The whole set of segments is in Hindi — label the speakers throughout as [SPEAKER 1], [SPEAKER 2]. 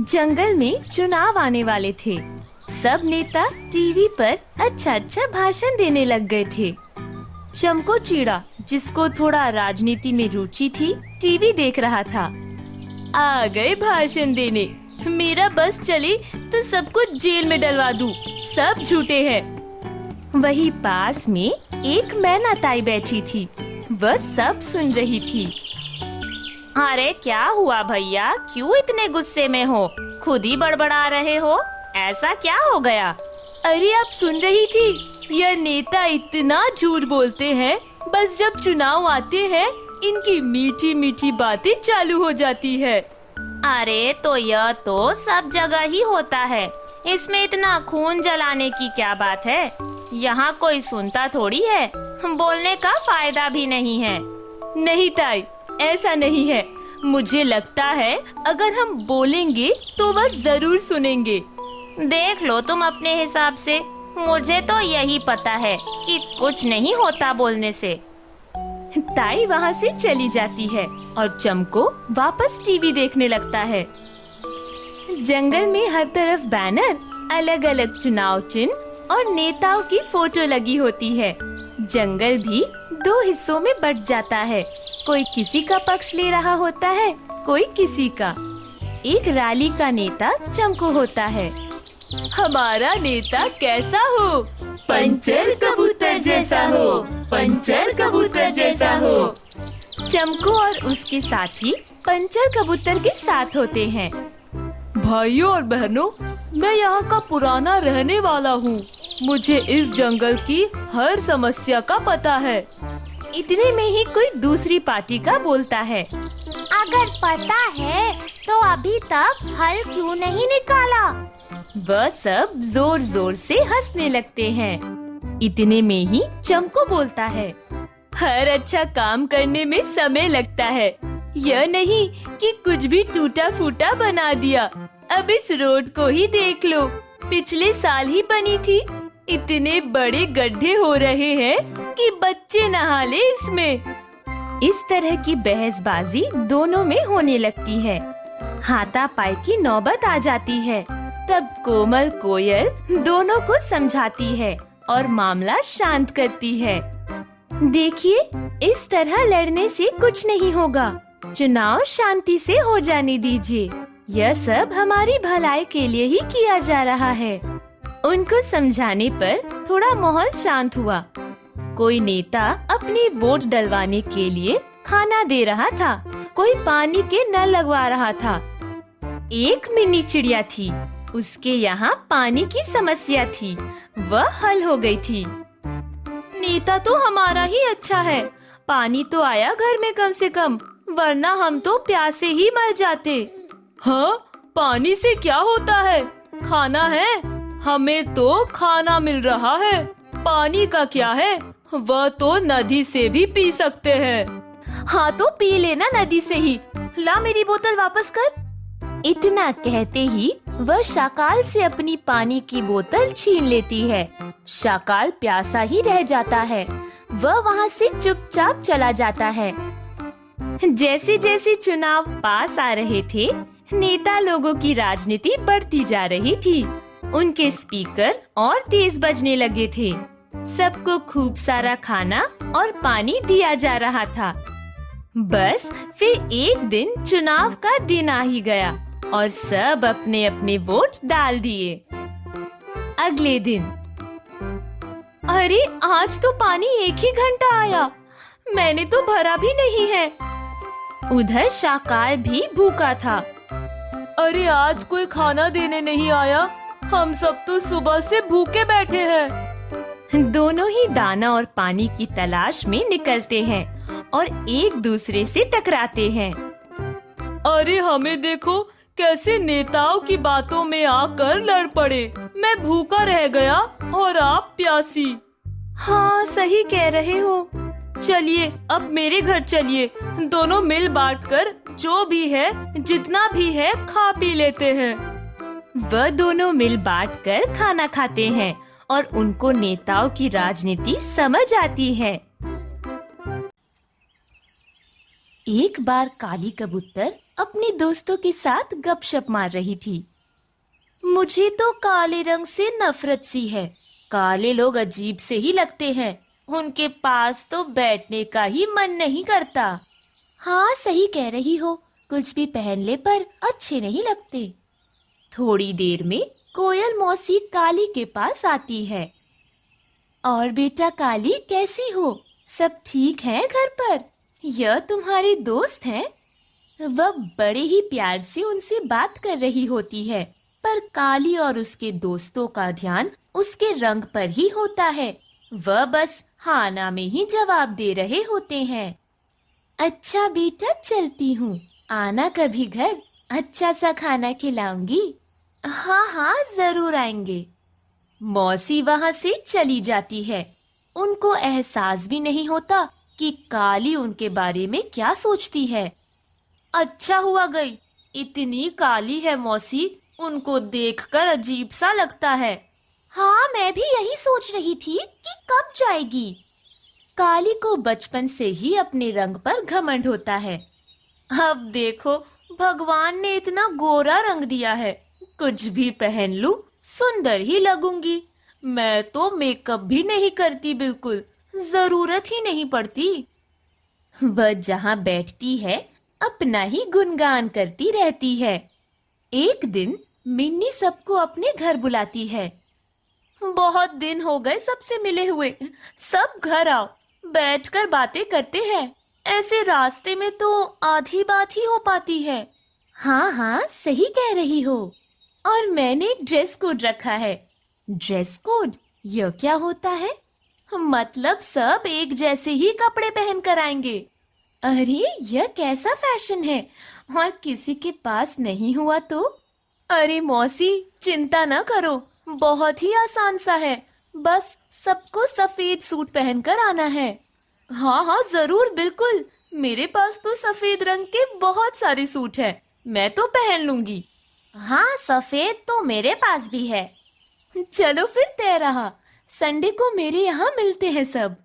[SPEAKER 1] जंगल में चुनाव आने वाले थे। सब नेता टीवी पर अच्छा अच्छा भाषण देने लग गए थे। चमको चिड़ा, जिसको थोड़ा राजनीति में रुचि थी, टीवी देख रहा था। आ गए भाषण देने। मेरा बस चले तो सबको जेल में डलवा दूं। सब झूठे हैं। वही पास में एक मैना ताई बैठी थी। वह सब सुन रही थी। अरे क्या हुआ भैया, क्यों इतने गुस्से में हो? खुद ही बड़बड़ा रहे हो, ऐसा क्या हो गया? अरे आप सुन रही थी, यह नेता इतना झूठ बोलते हैं, बस जब चुनाव आते हैं इनकी मीठी मीठी बातें चालू हो जाती है। अरे तो यह तो सब जगह ही होता है, इसमें इतना खून जलाने की क्या बात है? यहाँ कोई सुनता थोड़ी है, बोलने का फायदा भी नहीं है। नहीं ताई, ऐसा नहीं है। मुझे लगता है अगर हम बोलेंगे तो वह जरूर सुनेंगे। देख लो तुम अपने हिसाब से, मुझे तो यही पता है कि कुछ नहीं होता बोलने से। ताई वहाँ से चली जाती है और चमको वापस टीवी देखने लगता है। जंगल में हर तरफ बैनर, अलग अलग चुनाव चिन्ह और नेताओं की फोटो लगी होती है। जंगल भी दो हिस्सों में बंट जाता है। कोई किसी का पक्ष ले रहा होता है, कोई किसी का। एक रैली का नेता चमको होता है। हमारा नेता कैसा हो? पंचर कबूतर जैसा हो, पंचर कबूतर जैसा हो। चमको और उसके साथी पंचर कबूतर के साथ होते हैं। भाइयों और बहनों, मैं यहाँ का पुराना रहने वाला हूँ। मुझे इस जंगल की हर समस्या का पता है। इतने में ही कोई दूसरी पार्टी का बोलता है।
[SPEAKER 2] अगर पता है तो अभी तक हल क्यों नहीं निकाला?
[SPEAKER 1] वह सब जोर जोर से हंसने लगते हैं। इतने में ही चमको बोलता है, हर अच्छा काम करने में समय लगता है। यह नहीं कि कुछ भी टूटा फूटा बना दिया। अब इस रोड को ही देख लो, पिछले साल ही बनी थी। इतने बड़े गड्ढे हो रहे हैं कि बच्चे नहा ले इसमें। इस तरह की बहसबाजी दोनों में होने लगती है। हाथापाई की नौबत आ जाती है। तब कोमल कोयल दोनों को समझाती है और मामला शांत करती है। देखिए, इस तरह लड़ने से कुछ नहीं होगा। चुनाव शांति से हो जाने दीजिए। यह सब हमारी भलाई के लिए ही किया जा रहा है। उनको समझाने पर थोड़ा माहौल शांत हुआ। कोई नेता अपनी वोट डलवाने के लिए खाना दे रहा था, कोई पानी के नल लगवा रहा था। एक मिनी चिड़िया थी, उसके यहाँ पानी की समस्या थी, वह हल हो गई थी। नेता तो हमारा ही अच्छा है, पानी तो आया घर में कम से कम, वरना हम तो प्यासे ही मर जाते। हाँ, पानी से क्या होता है? खाना है, हमें तो खाना मिल रहा है। पानी का क्या है, वह तो नदी से भी पी सकते हैं। हाँ तो पी लेना नदी से ही। ला मेरी बोतल वापस कर। इतना कहते ही वह शाकाल से अपनी पानी की बोतल छीन लेती है। शाकाल प्यासा ही रह जाता है। वह वहाँ से चुपचाप चला जाता है। जैसे जैसे चुनाव पास आ रहे थे, नेता लोगों की राजनीति बढ़ती जा रही थी। उनके स्पीकर और तेज बजने लगे थे। सबको खूब सारा खाना और पानी दिया जा रहा था। बस फिर एक दिन चुनाव का दिन आ ही गया और सब अपने अपने वोट डाल दिए। अगले दिन, अरे आज तो पानी एक ही घंटा आया, मैंने तो भरा भी नहीं है। उधर शाकाल भी भूखा था। अरे आज कोई खाना देने नहीं आया, हम सब तो सुबह से भूखे बैठे हैं। दोनों ही दाना और पानी की तलाश में निकलते हैं और एक दूसरे से टकराते हैं। अरे हमें देखो, कैसे नेताओं की बातों में आकर लड़ पड़े। मैं भूखा रह गया और आप प्यासी। हाँ सही कह रहे हो। चलिए अब मेरे घर चलिए, दोनों मिल बांटकर जो भी है, जितना भी है, खा पी लेते हैं। वह दोनों मिल बांटकर खाना खाते हैं और उनको नेताओं की राजनीति समझ आती है। एक बार काली कबूतर अपने दोस्तों के साथ गपशप मार रही थी। मुझे तो काले रंग से नफरत सी है। काले लोग अजीब से ही लगते हैं। उनके पास तो बैठने का ही मन नहीं करता। हाँ, सही कह रही हो। कुछ भी पहन ले पर अच्छे नहीं लगते। थोड़ी देर में कोयल मौसी काली के पास आती है। और बेटा काली, कैसी हो? सब ठीक है घर पर? यह तुम्हारी दोस्त है। वह बड़े ही प्यार से उनसे बात कर रही होती है, पर काली और उसके दोस्तों का ध्यान उसके रंग पर ही होता है। वह बस हाँ ना में ही जवाब दे रहे होते हैं। अच्छा बेटा, चलती हूँ। आना कभी घर, अच्छा सा खाना खिलाऊंगी। हाँ हाँ, जरूर आएंगे। मौसी वहां से चली जाती है। उनको एहसास भी नहीं होता कि काली उनके बारे में क्या सोचती है। अच्छा हुआ गई। इतनी काली है मौसी, उनको देखकर अजीब सा लगता है। हाँ, मैं भी यही सोच रही थी कि कब जाएगी। काली को बचपन से ही अपने रंग पर घमंड होता है। अब देखो, भगवान ने इतना गोरा रंग दिया है, कुछ भी पहन लूं सुंदर ही लगूंगी। मैं तो मेकअप भी नहीं करती, बिल्कुल जरूरत ही नहीं पड़ती। वह जहाँ बैठती है अपना ही गुणगान करती रहती है। एक दिन मिन्नी सबको अपने घर बुलाती है। बहुत दिन हो गए सबसे मिले हुए। सब घर आओ, बैठकर बातें करते हैं। ऐसे रास्ते में तो आधी बात ही हो पाती है। हाँ हाँ, सही कह रही हो। और मैंने एक ड्रेस कोड रखा है। Dress code? यह क्या होता है? मतलब सब एक जैसे ही कपड़े पहन कर आएंगे। अरे, यह कैसा फैशन है? और किसी के पास नहीं हुआ तो? अरे मौसी, चिंता न करो, बहुत ही आसान सा है। बस सबको सफेद सूट पहनकर आना है। हाँ हाँ, जरूर, बिल्कुल। मेरे पास तो सफेद रंग के बहुत सारे सूट हैं, मैं तो पहन लूंगी। हाँ, सफेद तो मेरे पास भी है। चलो फिर तय रहा। संडे को मेरे यहाँ मिलते हैं सब।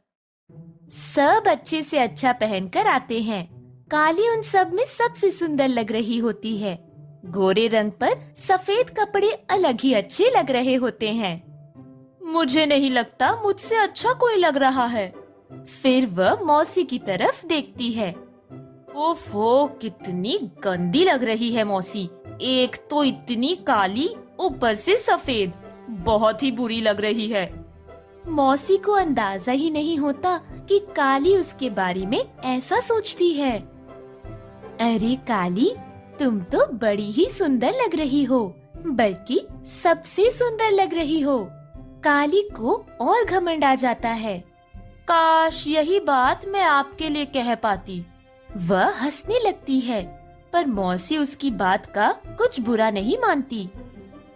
[SPEAKER 1] सब अच्छे से अच्छा पहनकर आते हैं। काली उन सब में सबसे सुंदर लग रही होती है। गोरे रंग पर सफेद कपड़े अलग ही अच्छे लग रहे होते हैं। मुझे नहीं लगता मुझसे अच्छा कोई लग रहा है। फिर वह मौसी की तरफ देखती है। ओफो, कितनी गंदी लग रही है मौसी। एक तो इतनी काली, ऊपर से सफेद, बहुत ही बुरी लग रही है। मौसी को अंदाजा ही नहीं होता कि काली उसके बारे में ऐसा सोचती है। अरे काली, तुम तो बड़ी ही सुंदर लग रही हो, बल्कि सबसे सुंदर लग रही हो। काली को और घमंड आ जाता है। काश यही बात मैं आपके लिए कह पाती। वह हंसने लगती है, पर मौसी उसकी बात का कुछ बुरा नहीं मानती।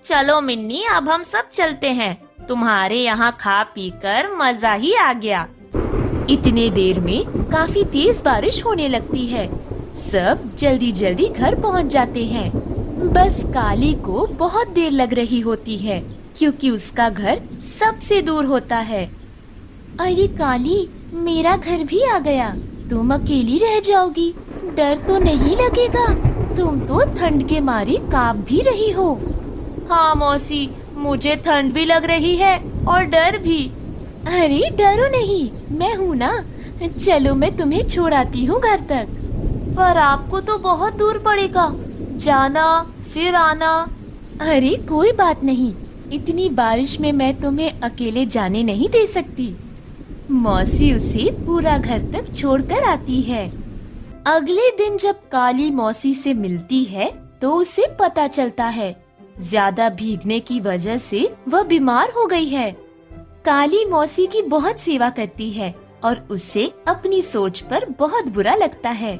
[SPEAKER 1] चलो मिन्नी, अब हम सब चलते हैं। तुम्हारे यहाँ खा पी कर मजा ही आ गया। इतने देर में काफी तेज बारिश होने लगती है। सब जल्दी जल्दी घर पहुँच जाते हैं। बस काली को बहुत देर लग रही होती है, क्योंकि उसका घर सबसे दूर होता है। अरे काली, मेरा घर भी आ गया। तुम अकेली रह जाओगी, डर तो नहीं लगेगा? तुम तो ठंड के मारे कांप भी रही हो। हाँ मौसी, मुझे ठंड भी लग रही है और डर भी। अरे डरो नहीं, मैं हूँ ना। चलो मैं तुम्हें छोड़ आती हूँ घर तक। पर आपको तो बहुत दूर पड़ेगा, जाना फिर आना। अरे कोई बात नहीं, इतनी बारिश में मैं तुम्हें अकेले जाने नहीं दे सकती। मौसी उसे पूरा घर तक छोड़कर आती है। अगले दिन जब काली मौसी से मिलती है तो उसे पता चलता है ज्यादा भीगने की वजह से वह बीमार हो गई है। काली मौसी की बहुत सेवा करती है और उसे अपनी सोच पर बहुत बुरा लगता है।